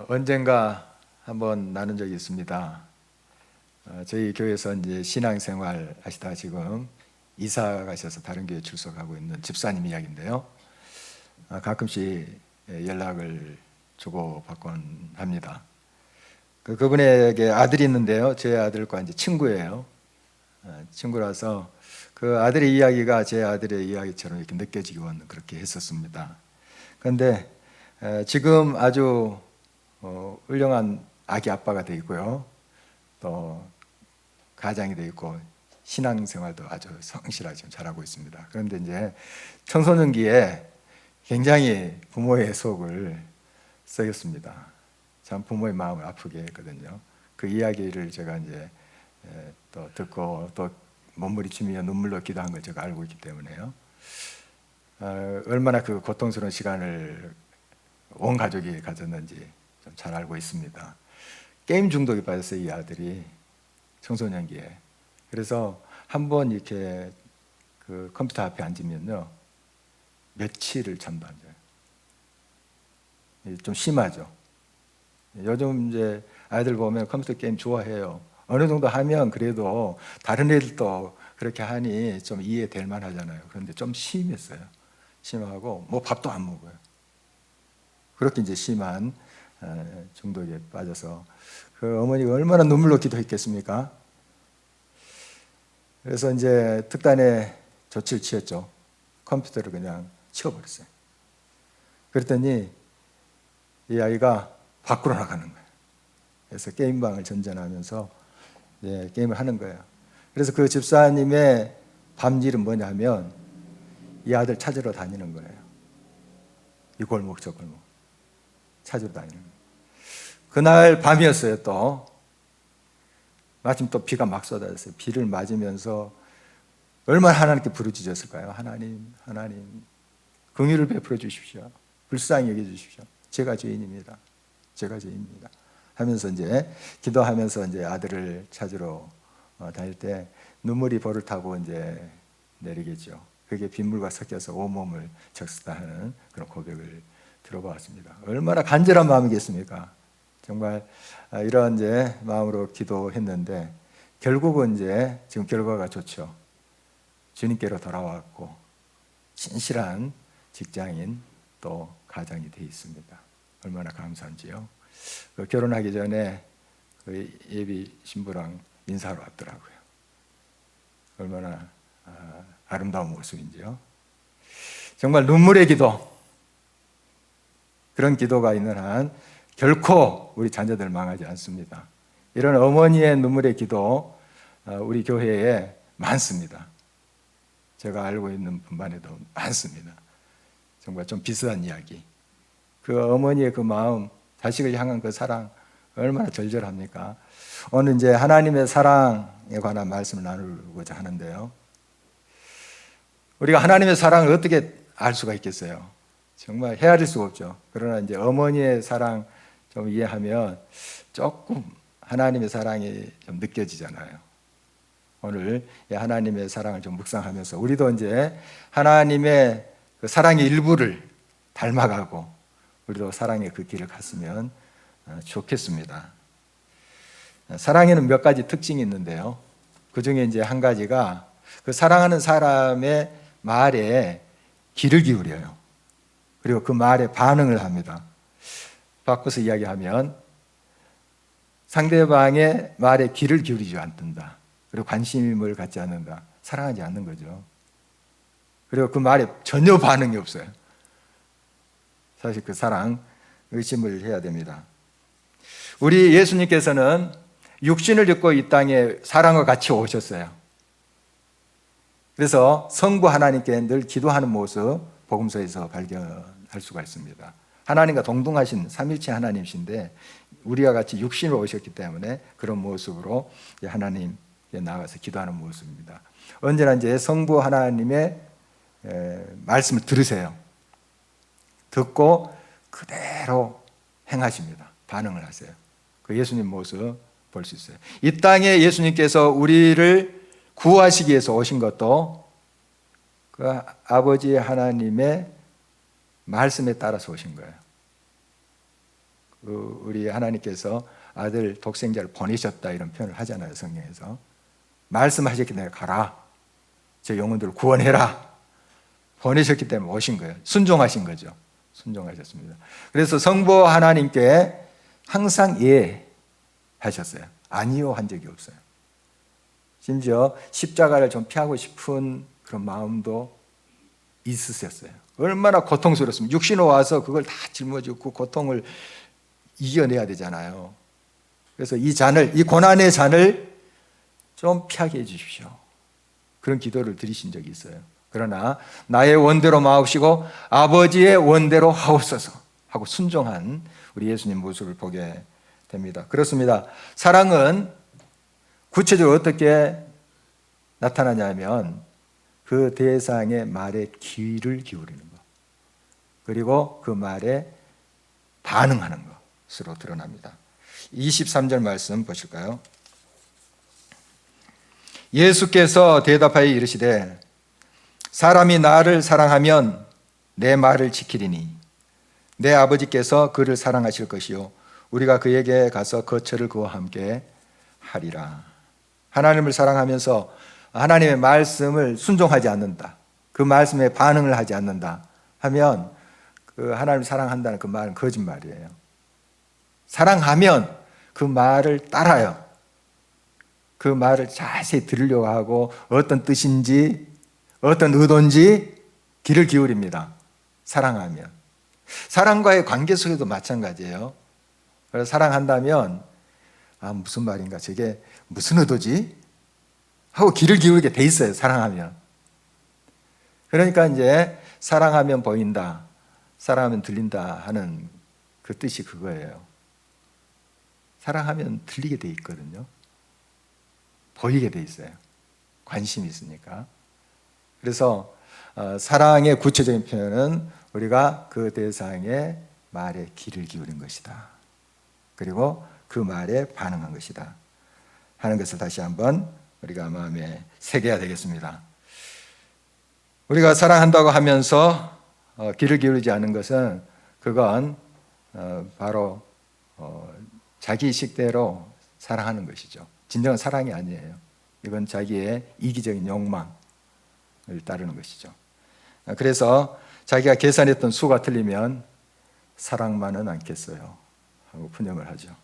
언젠가 한번 나눈 적이 있습니다. 저희 교회에서 이제 신앙생활 하시다가 지금 이사 가셔서 다른 교회 출석하고 있는 집사님 이야기인데요. 가끔씩 연락을 주고받곤 합니다. 그분에게 아들이 있는데요. 제 아들과 이제 친구예요. 친구라서 그 아들의 이야기가 제 아들의 이야기처럼 이렇게 느껴지곤 그렇게 했었습니다. 그런데 지금 아주 훌륭한 아기 아빠가 되어 있고요. 또 가장이 되어 있고 신앙생활도 아주 성실하게 지금 잘하고 있습니다. 그런데 이제 청소년기에 굉장히 부모의 속을 썩였습니다. 참 부모의 마음을 아프게 했거든요. 그 이야기를 제가 이제 또 듣고 또 몸부림치며 눈물로 기도한 걸 제가 알고 있기 때문에요. 얼마나 그 고통스러운 시간을 온 가족이 가졌는지 좀 잘 알고 있습니다. 게임 중독에 빠졌어요, 이 아들이 청소년기에. 그래서 한번 이렇게 그 컴퓨터 앞에 앉으면요 며칠을 잠도 안 자요. 좀 심하죠. 요즘 이제 아이들 보면 컴퓨터 게임 좋아해요. 어느 정도 하면 그래도 다른 애들도 그렇게 하니 좀 이해될 만하잖아요. 그런데 좀 심했어요. 심하고 뭐 밥도 안 먹어요. 그렇게 이제 심한 중독에 빠져서 그 어머니가 얼마나 눈물로 기도했겠습니까? 그래서 이제 특단의 조치를 취했죠. 컴퓨터를 그냥 치워버렸어요. 그랬더니 이 아이가 밖으로 나가는 거예요. 그래서 게임방을 전전하면서 게임을 하는 거예요. 그래서 그 집사님의 밤일은 뭐냐면 이 아들 찾으러 다니는 거예요. 이 골목 저 골목 찾으러 다니는 거예요. 그날 밤이었어요. 또 마침 또 비가 막 쏟아졌어요. 비를 맞으면서 얼마나 하나님께 부르짖었을까요? 하나님, 하나님 긍휼을 베풀어 주십시오. 불쌍히 여겨 주십시오. 제가 죄인입니다. 제가 죄인입니다. 하면서 이제 기도하면서 이제 아들을 찾으러 다닐 때 눈물이 볼을 타고 이제 내리겠죠. 그게 빗물과 섞여서 온몸을 적시다 하는 그런 고백을 들어보았습니다. 얼마나 간절한 마음이겠습니까? 정말 이런 이제 마음으로 기도했는데 결국은 이제 지금 결과가 좋죠. 주님께로 돌아왔고 진실한 직장인 또 가장이 되어 있습니다. 얼마나 감사한지요. 결혼하기 전에 그 예비 신부랑 인사하러 왔더라고요. 얼마나 아름다운 모습인지요. 정말 눈물의 기도, 그런 기도가 있는 한 결코 우리 자녀들 망하지 않습니다. 이런 어머니의 눈물의 기도 우리 교회에 많습니다. 제가 알고 있는 분만 해도 많습니다. 정말 좀 비슷한 이야기. 그 어머니의 그 마음, 자식을 향한 그 사랑 얼마나 절절합니까? 오늘 이제 하나님의 사랑에 관한 말씀을 나누고자 하는데요. 우리가 하나님의 사랑을 어떻게 알 수가 있겠어요? 정말 헤아릴 수가 없죠. 그러나 이제 어머니의 사랑 좀 이해하면 조금 하나님의 사랑이 좀 느껴지잖아요. 오늘 하나님의 사랑을 좀 묵상하면서 우리도 이제 하나님의 그 사랑의 일부를 닮아가고 우리도 사랑의 그 길을 갔으면 좋겠습니다. 사랑에는 몇 가지 특징이 있는데요. 그 중에 이제 한 가지가 그 사랑하는 사람의 말에 귀를 기울여요. 그리고 그 말에 반응을 합니다. 바꿔서 이야기하면 상대방의 말에 귀를 기울이지 않는다. 그리고 관심을 갖지 않는다. 사랑하지 않는 거죠. 그리고 그 말에 전혀 반응이 없어요. 사실 그 사랑 의심을 해야 됩니다. 우리 예수님께서는 육신을 입고 이 땅에 사랑과 같이 오셨어요. 그래서 성부 하나님께 늘 기도하는 모습 복음서에서 발견할 수가 있습니다. 하나님과 동등하신 삼일체 하나님이신데 우리와 같이 육신으로 오셨기 때문에 그런 모습으로 하나님께 나가서 기도하는 모습입니다. 언제나 이제 성부 하나님의 말씀을 들으세요. 듣고 그대로 행하십니다. 반응을 하세요. 그 예수님 모습 볼 수 있어요. 이 땅에 예수님께서 우리를 구하시기 위해서 오신 것도 그 아버지 하나님의 말씀에 따라서 오신 거예요. 우리 하나님께서 아들 독생자를 보내셨다 이런 표현을 하잖아요. 성경에서 말씀하셨기 때문에 가라, 저 영혼들을 구원해라, 보내셨기 때문에 오신 거예요. 순종하신 거죠. 순종하셨습니다. 그래서 성부 하나님께 항상 예 하셨어요. 아니요 한 적이 없어요. 심지어 십자가를 좀 피하고 싶은 그런 마음도 있으셨어요. 얼마나 고통스럽습니까? 육신으로 와서 그걸 다 짊어지고 그 고통을 이겨내야 되잖아요. 그래서 이 잔을, 이 고난의 잔을 좀 피하게 해주십시오. 그런 기도를 드리신 적이 있어요. 그러나 나의 원대로 마옵시고 아버지의 원대로 하옵소서 하고 순종한 우리 예수님 모습을 보게 됩니다. 그렇습니다. 사랑은 구체적으로 어떻게 나타나냐면 그 대상의 말에 귀를 기울이는 것, 그리고 그 말에 반응하는 것으로 드러납니다. 23절 말씀 보실까요? 예수께서 대답하여 이르시되 사람이 나를 사랑하면 내 말을 지키리니 내 아버지께서 그를 사랑하실 것이요 우리가 그에게 가서 거처를 그와 함께 하리라. 하나님을 사랑하면서 하나님의 말씀을 순종하지 않는다, 그 말씀에 반응을 하지 않는다 하면 그 하나님을 사랑한다는 그 말은 거짓말이에요. 사랑하면 그 말을 따라요. 그 말을 자세히 들으려고 하고 어떤 뜻인지 어떤 의도인지 귀를 기울입니다. 사랑하면. 사랑과의 관계 속에도 마찬가지예요. 그래서 사랑한다면 무슨 말인가, 저게 무슨 의도지? 하고 귀를 기울이게 돼 있어요. 사랑하면. 그러니까 이제 사랑하면 보인다, 사랑하면 들린다 하는 그 뜻이 그거예요. 사랑하면 들리게 돼 있거든요. 보이게 돼 있어요. 관심이 있으니까. 그래서 사랑의 구체적인 표현은 우리가 그 대상의 말에 귀를 기울인 것이다, 그리고 그 말에 반응한 것이다 하는 것을 다시 한번 우리가 마음에 새겨야 되겠습니다. 우리가 사랑한다고 하면서 귀를 기울이지 않는 것은 그건 바로 자기 식대로 사랑하는 것이죠. 진정한 사랑이 아니에요. 이건 자기의 이기적인 욕망을 따르는 것이죠. 그래서 자기가 계산했던 수가 틀리면 사랑만은 않겠어요 하고 분명을 하죠.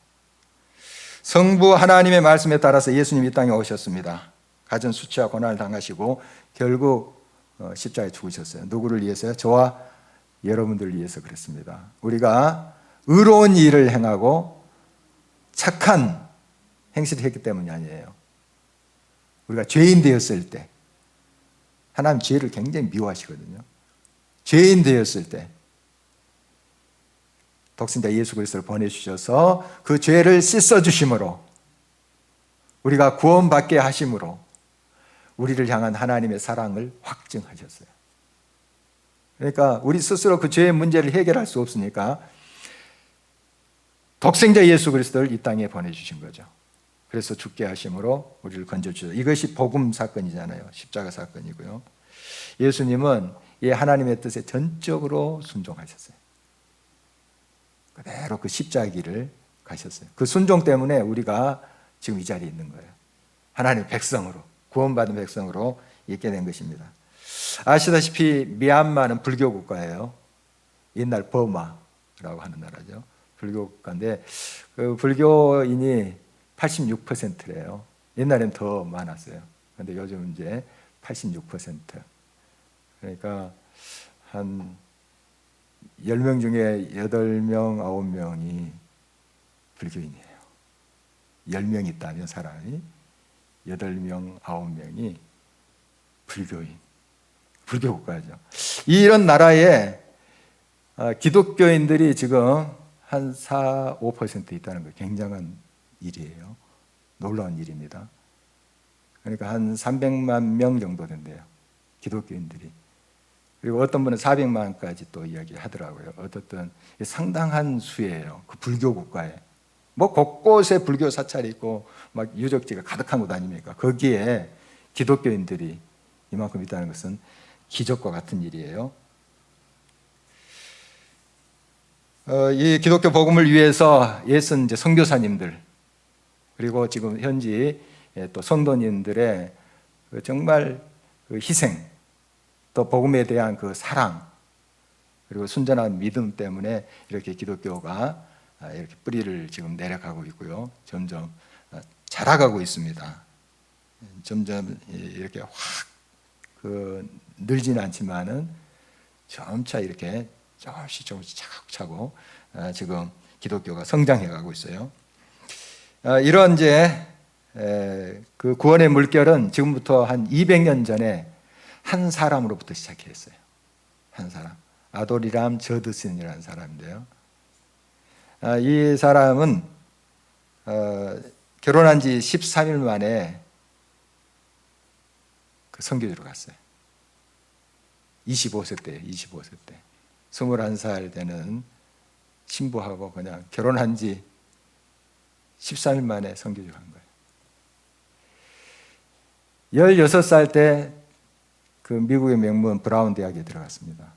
성부 하나님의 말씀에 따라서 예수님이 이 땅에 오셨습니다. 가진 수치와 고난을 당하시고 결국 십자가에 죽으셨어요. 누구를 위해서요? 저와 여러분들을 위해서 그랬습니다. 우리가 의로운 일을 행하고 착한 행실을 했기 때문이 아니에요. 우리가 죄인 되었을 때, 하나님 죄를 굉장히 미워하시거든요. 죄인 되었을 때 독생자 예수 그리스도를 보내주셔서 그 죄를 씻어주심으로, 우리가 구원받게 하심으로 우리를 향한 하나님의 사랑을 확증하셨어요. 그러니까 우리 스스로 그 죄의 문제를 해결할 수 없으니까 독생자 예수 그리스도를 이 땅에 보내주신 거죠. 그래서 죽게 하심으로 우리를 건져주셨어요. 이것이 복음 사건이잖아요. 십자가 사건이고요. 예수님은 이 하나님의 뜻에 전적으로 순종하셨어요. 그대로 그 십자가 길을 가셨어요. 그 순종 때문에 우리가 지금 이 자리에 있는 거예요. 하나님의 백성으로, 구원받은 백성으로 있게 된 것입니다. 아시다시피 미얀마는 불교 국가예요. 옛날 버마라고 하는 나라죠. 불교 국가인데 그 불교인이 86%래요. 옛날엔 더 많았어요. 그런데 요즘 이제 86%. 그러니까 한 10명 중에 8명, 9명이 불교인이에요. 10명 있다면 사람이 8명, 9명이 불교인, 불교 국가죠. 이런 나라에 기독교인들이 지금 한 4, 5% 있다는 거 굉장한 일이에요. 놀라운 일입니다. 그러니까 한 300만 명 정도 된대요. 기독교인들이. 그리고 어떤 분은 400만까지 또 이야기하더라고요. 어떻든 상당한 수예요. 그 불교 국가에. 뭐 곳곳에 불교 사찰이 있고 막 유적지가 가득한 곳 아닙니까? 거기에 기독교인들이 이만큼 있다는 것은 기적과 같은 일이에요. 이 기독교 복음을 위해서 애쓴 이제 선교사님들, 그리고 지금 현지 또 성도님들의 정말 그 희생, 또 복음에 대한 그 사랑, 그리고 순전한 믿음 때문에 이렇게 기독교가 이렇게 뿌리를 지금 내려가고 있고요. 점점 자라가고 있습니다. 점점 이렇게 확 늘지는 않지만은 점차 이렇게 조금씩 차곡차곡 지금 기독교가 성장해가고 있어요. 이런 이제 그 구원의 물결은 지금부터 한 200년 전에 한 사람으로부터 시작했어요. 한 사람, 아도니람 저드슨이라는 사람인데요. 이 사람은 결혼한 지 13일 만에 그 선교지로 갔어요. 25세 때예요. 25세 때 21살 되는 신부하고 그냥 결혼한 지 13일 만에 선교지로 간 거예요. 16살 때 그 미국의 명문 브라운 대학에 들어갔습니다.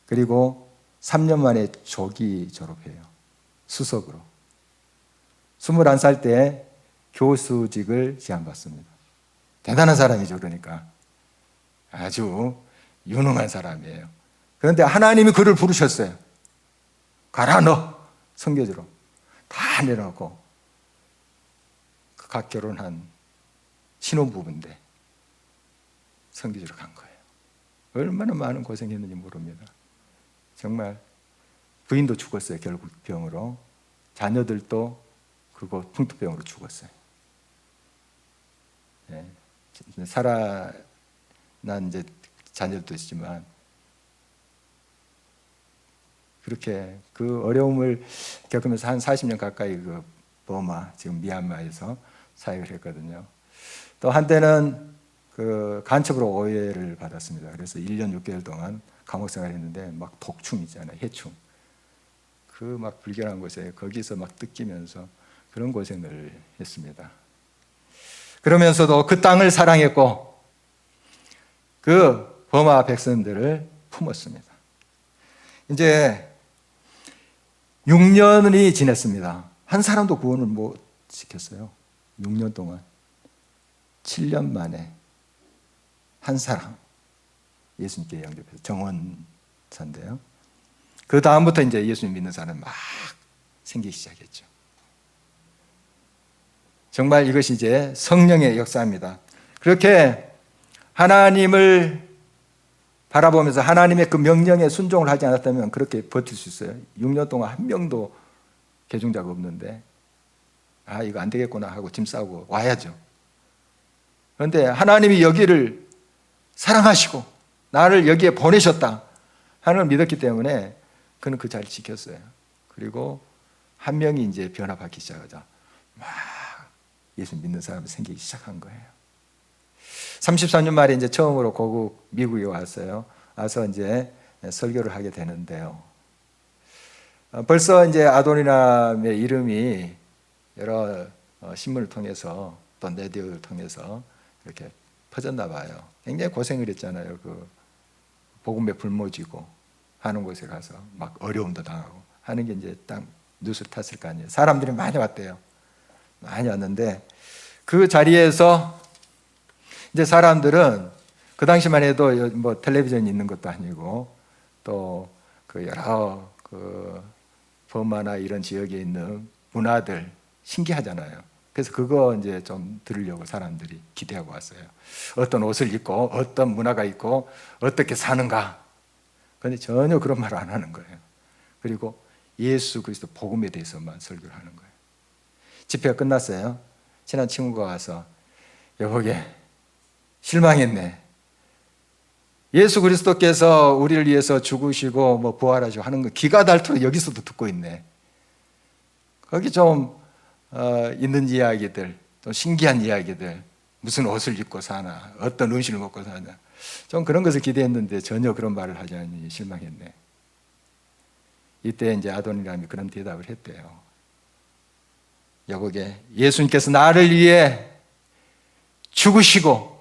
그리고 3년 만에 조기 졸업해요. 수석으로. 21살 때 교수직을 제안받습니다. 대단한 사람이죠. 그러니까 아주 유능한 사람이에요. 그런데 하나님이 그를 부르셨어요. 가라 너 선교지로. 다 내려놓고 각 결혼한 신혼부부인데 선교지로 간 거예요. 얼마나 많은 고생했는지 모릅니다. 정말 부인도 죽었어요. 결국 병으로. 자녀들도 그거 풍토병으로 죽었어요. 네. 살아난 이제 자녀도 있지만 그렇게 그 어려움을 겪으면서 한 40년 가까이 그 버마, 지금 미얀마에서 사역을 했거든요. 또 한때는 그 간첩으로 오해를 받았습니다. 그래서 1년 6개월 동안 감옥 생활을 했는데 막 독충 있잖아요. 해충. 그 막 불결한 곳에 거기서 막 뜯기면서 그런 고생을 했습니다. 그러면서도 그 땅을 사랑했고 그 버마 백성들을 품었습니다. 이제 6년이 지났습니다. 한 사람도 구원을 못 시켰어요. 6년 동안. 7년 만에 한 사람 예수님께 영접해서 정원사인데요. 그 다음부터 이제 예수님 믿는 사람은 막 생기기 시작했죠. 정말 이것이 이제 성령의 역사입니다. 그렇게 하나님을 바라보면서 하나님의 그 명령에 순종을 하지 않았다면 그렇게 버틸 수 있어요. 6년 동안 한 명도 개종자가 없는데 아 이거 안 되겠구나 하고 짐 싸고 와야죠. 그런데 하나님이 여기를 사랑하시고 나를 여기에 보내셨다 하나님을 믿었기 때문에 그는 그 자리를 지켰어요. 그리고 한 명이 이제 변화받기 시작하자 막 예수 믿는 사람이 생기기 시작한 거예요. 33년 만에 이제 처음으로 고국 미국에 왔어요. 와서 이제 설교를 하게 되는데요. 벌써 이제 아도니람의 이름이 여러 신문을 통해서 또 라디오를 통해서 이렇게 퍼졌나 봐요. 굉장히 고생을 했잖아요. 그 복음에 불모지고 하는 곳에 가서 막 어려움도 당하고 하는 게 이제 딱 뉴스 탔을 거 아니에요. 사람들이 많이 왔대요. 많이 왔는데 그 자리에서 이제 사람들은 그 당시만 해도 뭐 텔레비전이 있는 것도 아니고 또 그 여러 그 버마나 이런 지역에 있는 문화들 신기하잖아요. 그래서 그거 이제 좀 들으려고 사람들이 기대하고 왔어요. 어떤 옷을 입고 어떤 문화가 있고 어떻게 사는가. 그런데 전혀 그런 말 안 하는 거예요. 그리고 예수 그리스도 복음에 대해서만 설교를 하는 거예요. 집회가 끝났어요. 친한 친구가 와서 여보게 실망했네. 예수 그리스도께서 우리를 위해서 죽으시고 뭐 부활하시고 하는 거 기가 닳도록 여기서도 듣고 있네. 거기 좀 있는 이야기들, 또 신기한 이야기들, 무슨 옷을 입고 사나, 어떤 음식을 먹고 사나, 좀 그런 것을 기대했는데 전혀 그런 말을 하지 않으니 실망했네. 이때 이제 아도니람이 그런 대답을 했대요. 여보게 예수님께서 나를 위해 죽으시고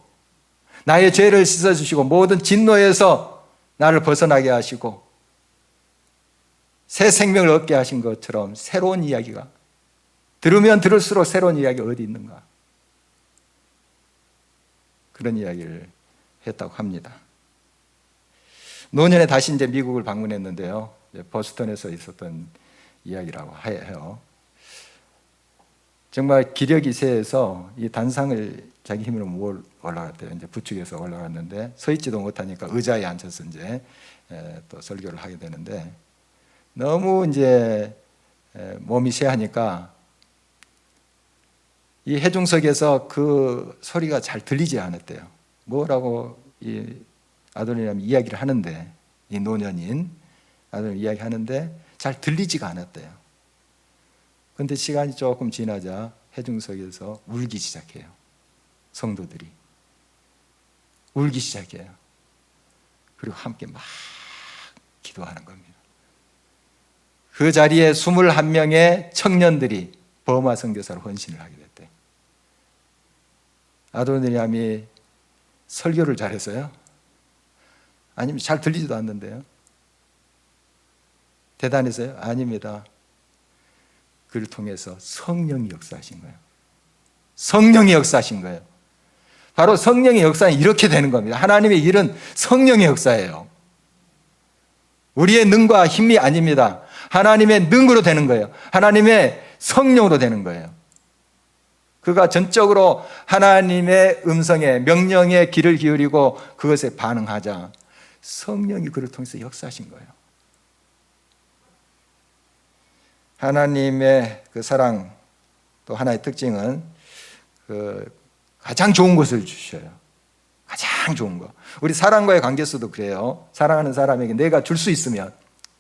나의 죄를 씻어주시고 모든 진노에서 나를 벗어나게 하시고 새 생명을 얻게 하신 것처럼 새로운 이야기가, 들으면 들을수록 새로운 이야기가 어디 있는가, 그런 이야기를 했다고 합니다. 노년에 다시 이제 미국을 방문했는데요, 버스턴에서 있었던 이야기라고 해요. 정말 기력이 세해서 이 단상을 자기 힘으로 못 올라갔대요. 이제 부축해서 올라갔는데 서 있지도 못하니까 의자에 앉아서 이제 또 설교를 하게 되는데, 너무 이제 몸이 쇠하니까 이 해중석에서 그 소리가 잘 들리지 않았대요. 뭐라고 이 아도니람이 이야기를 하는데, 이 노년인 아도니람 이야기하는데 잘 들리지가 않았대요. 그런데 시간이 조금 지나자 해중석에서 울기 시작해요. 성도들이 울기 시작해요. 그리고 함께 막 기도하는 겁니다. 그 자리에 21명의 청년들이 버마 선교사로 헌신을 하게 됐대요. 아도니람이 설교를 잘했어요? 아니면 잘 들리지도 않는데요? 대단했어요? 아닙니다. 그를 통해서 성령이 역사하신 거예요. 성령이 역사하신 거예요. 바로 성령의 역사는 이렇게 되는 겁니다. 하나님의 일은 성령의 역사예요. 우리의 능과 힘이 아닙니다. 하나님의 능으로 되는 거예요. 하나님의 성령으로 되는 거예요. 그가 전적으로 하나님의 음성에, 명령에 귀를 기울이고 그것에 반응하자 성령이 그를 통해서 역사하신 거예요. 하나님의 그 사랑, 또 하나의 특징은 그 가장 좋은 것을 주셔요. 가장 좋은 거. 우리 사랑과의 관계에서도 그래요. 사랑하는 사람에게 내가 줄 수 있으면,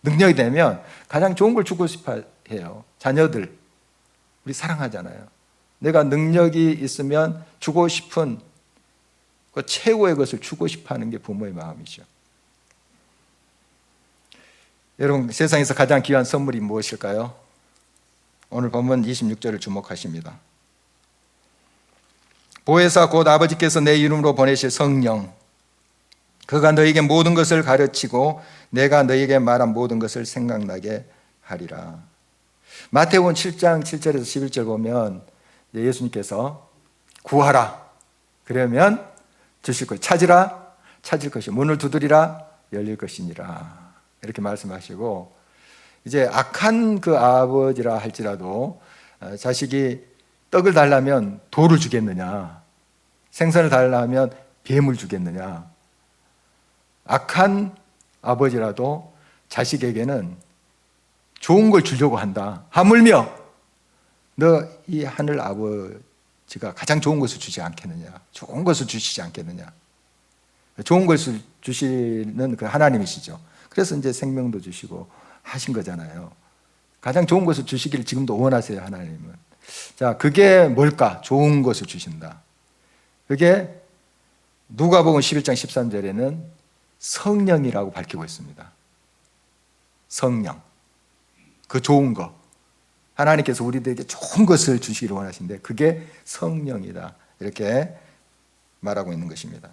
능력이 되면 가장 좋은 걸 주고 싶어 해요. 자녀들, 우리 사랑하잖아요. 내가 능력이 있으면 주고 싶은 그 최고의 것을 주고 싶어 하는 게 부모의 마음이죠. 여러분, 세상에서 가장 귀한 선물이 무엇일까요? 오늘 본문 26절을 주목하십니다. 보혜사 곧 아버지께서 내 이름으로 보내실 성령, 그가 너에게 모든 것을 가르치고 내가 너에게 말한 모든 것을 생각나게 하리라. 마태복음 7장 7절에서 11절 보면 예수님께서 구하라, 그러면 주실 것, 찾으라, 찾을 것이, 문을 두드리라, 열릴 것이니라, 이렇게 말씀하시고, 이제 악한 그 아버지라 할지라도 자식이 떡을 달라면 돌을 주겠느냐, 생선을 달라면 뱀을 주겠느냐, 악한 아버지라도 자식에게는 좋은 걸 주려고 한다. 하물며 너 이 하늘 아버지가 가장 좋은 것을 주지 않겠느냐, 좋은 것을 주시지 않겠느냐. 좋은 것을 주시는 그 하나님이시죠. 그래서 이제 생명도 주시고 하신 거잖아요. 가장 좋은 것을 주시기를 지금도 원하세요, 하나님은. 자, 그게 뭘까? 좋은 것을 주신다. 그게 누가복음 11장 13절에는 성령이라고 밝히고 있습니다. 성령, 그 좋은 것, 하나님께서 우리들에게 좋은 것을 주시기를 원하시는데 그게 성령이다, 이렇게 말하고 있는 것입니다.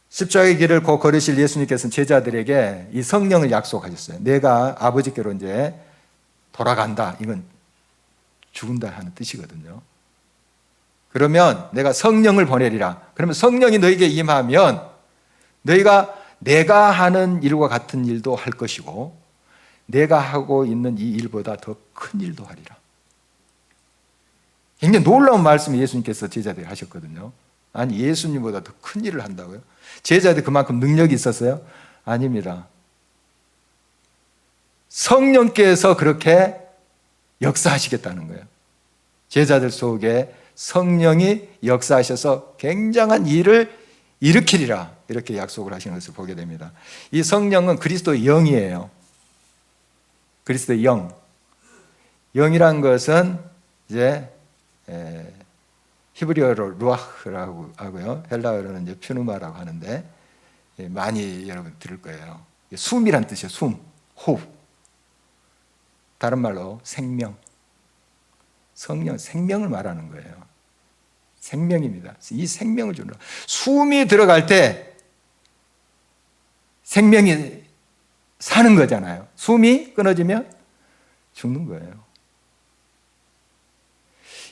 십자가의 길을 곧 걸으실 예수님께서는 제자들에게 이 성령을 약속하셨어요. 내가 아버지께로 이제 돌아간다, 이건 죽은다 하는 뜻이거든요. 그러면 내가 성령을 보내리라. 그러면 성령이 너에게 임하면 너희가 내가 하는 일과 같은 일도 할 것이고 내가 하고 있는 이 일보다 더 큰 일도 하리라. 굉장히 놀라운 말씀을 예수님께서 제자들에게 하셨거든요. 아니, 예수님보다 더 큰 일을 한다고요? 제자들이 그만큼 능력이 있었어요? 아닙니다. 성령께서 그렇게 역사하시겠다는 거예요. 제자들 속에 성령이 역사하셔서 굉장한 일을 일으키리라, 이렇게 약속을 하시는 것을 보게 됩니다. 이 성령은 그리스도의 영이에요. 그리스도의 영. 영이란 것은 이제 히브리어로 루아흐라고 하고요, 헬라어로는 이제 퓨누마라고 하는데 많이 여러분 들을 거예요. 숨이란 뜻이에요. 숨, 호흡. 다른 말로 생명. 성령, 생명을 말하는 거예요. 생명입니다. 이 생명을 주는 숨이 들어갈 때 생명이 사는 거잖아요. 숨이 끊어지면 죽는 거예요.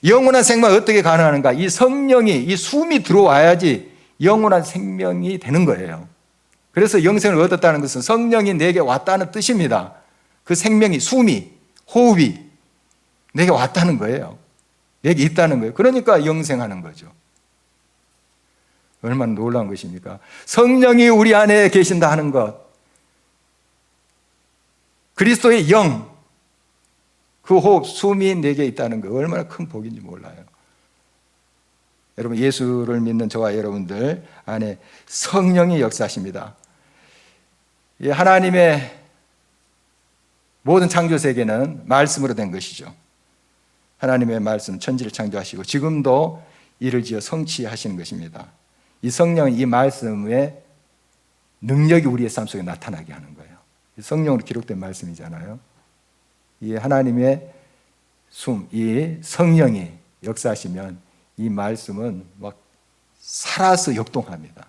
영원한 생명 어떻게 가능한가? 이 성령이, 이 숨이 들어와야지 영원한 생명이 되는 거예요. 그래서 영생을 얻었다는 것은 성령이 내게 왔다는 뜻입니다. 그 생명이, 숨이, 호흡이 내게 왔다는 거예요. 내게 있다는 거예요. 그러니까 영생하는 거죠. 얼마나 놀라운 것입니까? 성령이 우리 안에 계신다 하는 것, 그리스도의 영, 그 호흡, 숨이 내게 있다는 거 얼마나 큰 복인지 몰라요. 여러분, 예수를 믿는 저와 여러분들 안에 성령이 역사하십니다. 하나님의 모든 창조 세계는 말씀으로 된 것이죠. 하나님의 말씀, 천지를 창조하시고 지금도 이를 지어 성취하시는 것입니다. 이 성령은 이 말씀의 능력이 우리의 삶 속에 나타나게 하는 거예요. 성령으로 기록된 말씀이잖아요. 이 하나님의 숨, 이 성령이 역사하시면 이 말씀은 막 살아서 역동합니다.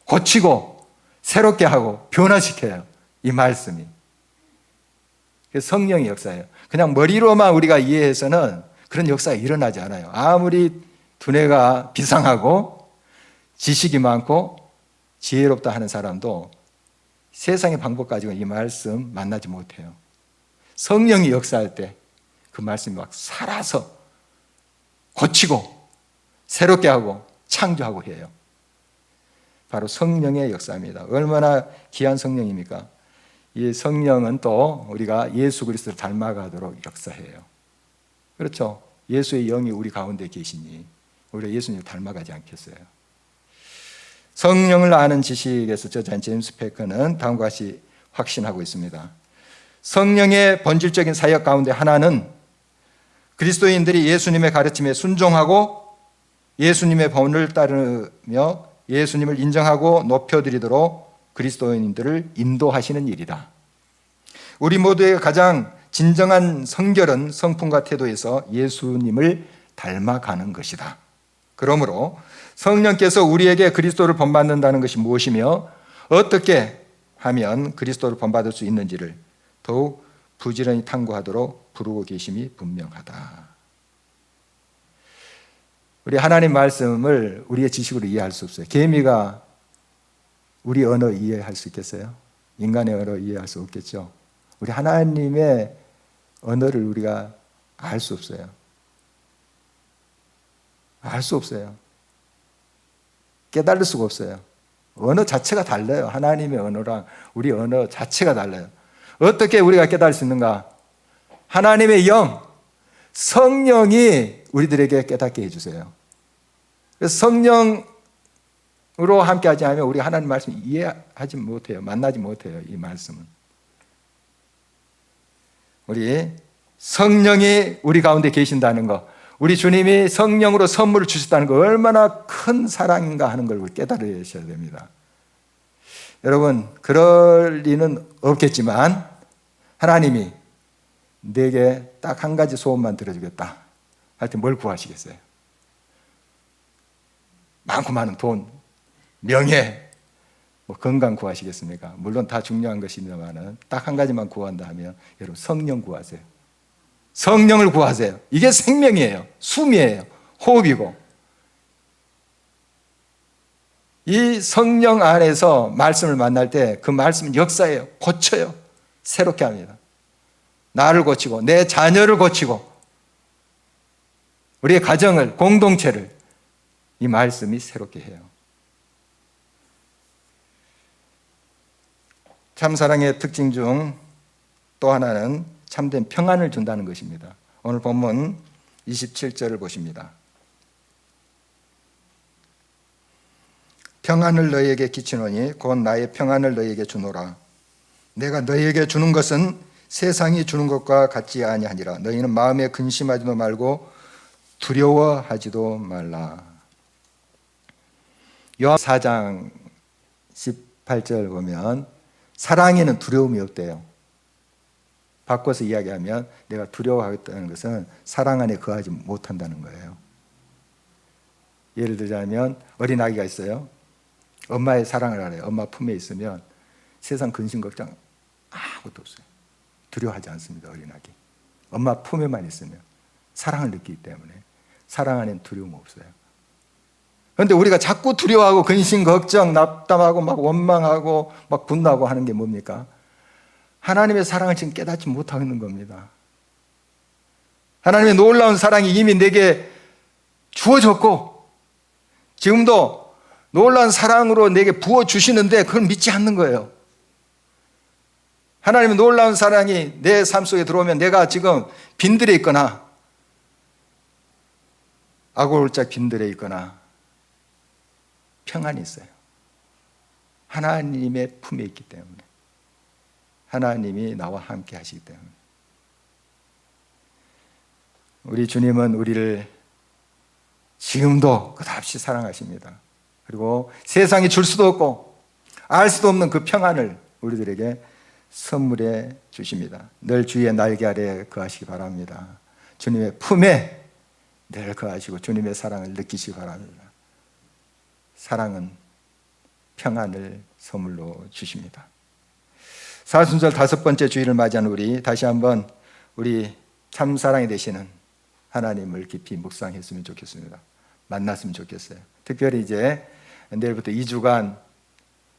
고치고 새롭게 하고 변화시켜요. 이 말씀이. 그래서 성령의 역사예요. 그냥 머리로만 우리가 이해해서는 그런 역사가 일어나지 않아요. 아무리 두뇌가 비상하고 지식이 많고 지혜롭다 하는 사람도 세상의 방법 가지고 이 말씀 만나지 못해요. 성령이 역사할 때 그 말씀이 막 살아서 고치고 새롭게 하고 창조하고 해요. 바로 성령의 역사입니다. 얼마나 귀한 성령입니까? 이 성령은 또 우리가 예수 그리스도를 닮아가도록 역사해요. 그렇죠? 예수의 영이 우리 가운데 계시니 우리가 예수님을 닮아가지 않겠어요? 성령을 아는 지식에서 저자인 제임스 패커는 다음과 같이 확신하고 있습니다. 성령의 본질적인 사역 가운데 하나는 그리스도인들이 예수님의 가르침에 순종하고 예수님의 본을 따르며 예수님을 인정하고 높여드리도록 그리스도인들을 인도하시는 일이다. 우리 모두의 가장 진정한 성결은 성품과 태도에서 예수님을 닮아가는 것이다. 그러므로 성령께서 우리에게 그리스도를 본받는다는 것이 무엇이며 어떻게 하면 그리스도를 본받을 수 있는지를 더욱 부지런히 탐구하도록 부르고 계심이 분명하다. 우리 하나님 말씀을 우리의 지식으로 이해할 수 없어요. 개미가 우리 언어 이해할 수 있겠어요? 인간의 언어 이해할 수 없겠죠. 우리 하나님의 언어를 우리가 알 수 없어요. 알 수 없어요. 깨달을 수가 없어요. 언어 자체가 달라요. 하나님의 언어랑 우리 언어 자체가 달라요. 어떻게 우리가 깨달을 수 있는가? 하나님의 영, 성령이 우리들에게 깨닫게 해주세요. 그래서 성령으로 함께하지 않으면 우리 하나님 말씀 이해하지 못해요. 만나지 못해요. 이 말씀은. 우리 성령이 우리 가운데 계신다는 것, 우리 주님이 성령으로 선물을 주셨다는 것 얼마나 큰 사랑인가 하는 걸 깨달으셔야 됩니다. 여러분, 그럴 리는 없겠지만 하나님이 내게 딱 한 가지 소원만 들어주겠다 할 때 뭘 구하시겠어요? 많고 많은 돈, 명예, 건강 구하시겠습니까? 물론 다 중요한 것입니다만 딱 한 가지만 구한다 하면 여러분 성령 구하세요. 성령을 구하세요. 이게 생명이에요. 숨이에요. 호흡이고. 이 성령 안에서 말씀을 만날 때 그 말씀은 역사예요. 고쳐요. 새롭게 합니다. 나를 고치고 내 자녀를 고치고 우리의 가정을, 공동체를 이 말씀이 새롭게 해요. 참사랑의 특징 중 또 하나는 참된 평안을 준다는 것입니다. 오늘 본문 27절을 보십니다. 평안을 너희에게 끼치노니 곧 나의 평안을 너희에게 주노라. 내가 너희에게 주는 것은 세상이 주는 것과 같지 아니하니라. 너희는 마음에 근심하지도 말고 두려워하지도 말라. 요한 4장 18절 보면 사랑에는 두려움이 없대요. 바꿔서 이야기하면 내가 두려워하겠다는 것은 사랑 안에 거하지 못한다는 거예요. 예를 들자면 어린아기가 있어요. 엄마의 사랑을 알아요. 엄마 품에 있으면 세상 근심 걱정 아무것도 없어요. 두려워하지 않습니다. 어린아기. 엄마 품에만 있으면 사랑을 느끼기 때문에 사랑 안엔 두려움 없어요. 그런데 우리가 자꾸 두려워하고 근심 걱정 낙담하고 막 원망하고 막 분노하고 하는 게 뭡니까? 하나님의 사랑을 지금 깨닫지 못하는 겁니다. 하나님의 놀라운 사랑이 이미 내게 주어졌고 지금도 놀라운 사랑으로 내게 부어주시는데 그걸 믿지 않는 거예요. 하나님의 놀라운 사랑이 내 삶 속에 들어오면 내가 지금 빈들에 있거나 아골짝 빈들에 있거나 평안이 있어요. 하나님의 품에 있기 때문에 하나님이 나와 함께 하시기 때문에 우리 주님은 우리를 지금도 끝없이 사랑하십니다. 그리고 세상이 줄 수도 없고 알 수도 없는 그 평안을 우리들에게 선물해 주십니다. 늘 주의 날개 아래 거하시기 바랍니다. 주님의 품에 늘 거하시고 주님의 사랑을 느끼시기 바랍니다. 사랑은 평안을 선물로 주십니다. 사순절 5번째 주일을 맞이하는 우리 다시 한번 우리 참사랑이 되시는 하나님을 깊이 묵상했으면 좋겠습니다. 만났으면 좋겠어요. 특별히 이제 내일부터 2주간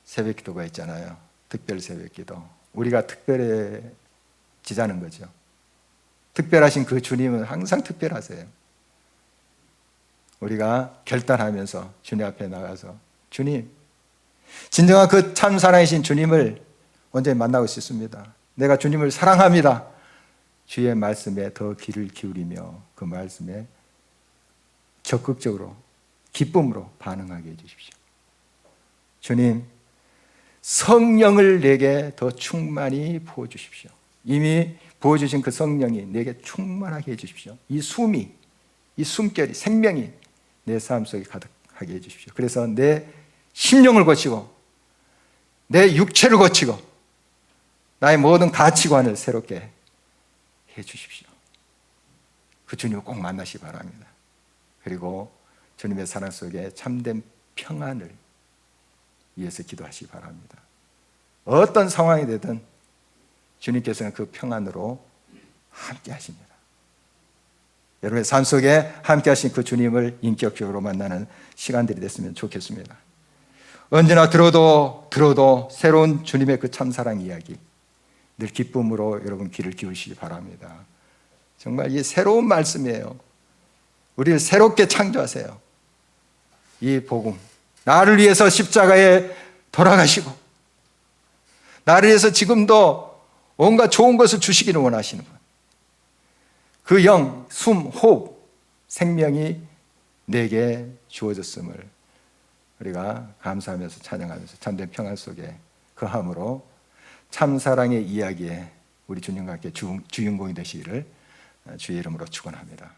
새벽 기도가 있잖아요. 특별 새벽 기도. 우리가 특별해지자는 거죠. 특별하신 그 주님은 항상 특별하세요. 우리가 결단하면서 주님 앞에 나가서 주님, 진정한 그 참 사랑이신 주님을 언제 만나고 싶습니다. 내가 주님을 사랑합니다. 주의 말씀에 더 귀를 기울이며 그 말씀에 적극적으로 기쁨으로 반응하게 해주십시오. 주님, 성령을 내게 더 충만히 부어주십시오. 이미 부어주신 그 성령이 내게 충만하게 해주십시오. 이 숨결이 생명이 내 삶 속에 가득하게 해주십시오. 그래서 내 심령을 거치고 내 육체를 거치고 나의 모든 가치관을 새롭게 해주십시오. 그 주님을 꼭 만나시기 바랍니다. 그리고 주님의 사랑 속에 참된 평안을 위해서 기도하시기 바랍니다. 어떤 상황이 되든 주님께서는 그 평안으로 함께 하십니다. 여러분의 삶 속에 함께 하신 그 주님을 인격적으로 만나는 시간들이 됐으면 좋겠습니다. 언제나 들어도 새로운 주님의 그 참사랑 이야기 늘 기쁨으로 여러분 귀를 기울이시기 바랍니다. 정말 이 새로운 말씀이에요. 우리를 새롭게 창조하세요. 이 복음, 나를 위해서 십자가에 돌아가시고 나를 위해서 지금도 온갖 좋은 것을 주시기를 원하시는 분, 그 영, 숨, 호흡, 생명이 내게 주어졌음을 우리가 감사하면서 찬양하면서 참된 평안 속에 거함으로 참사랑의 이야기에 우리 주님과 함께 주인공이 되시기를 주의 이름으로 축원합니다.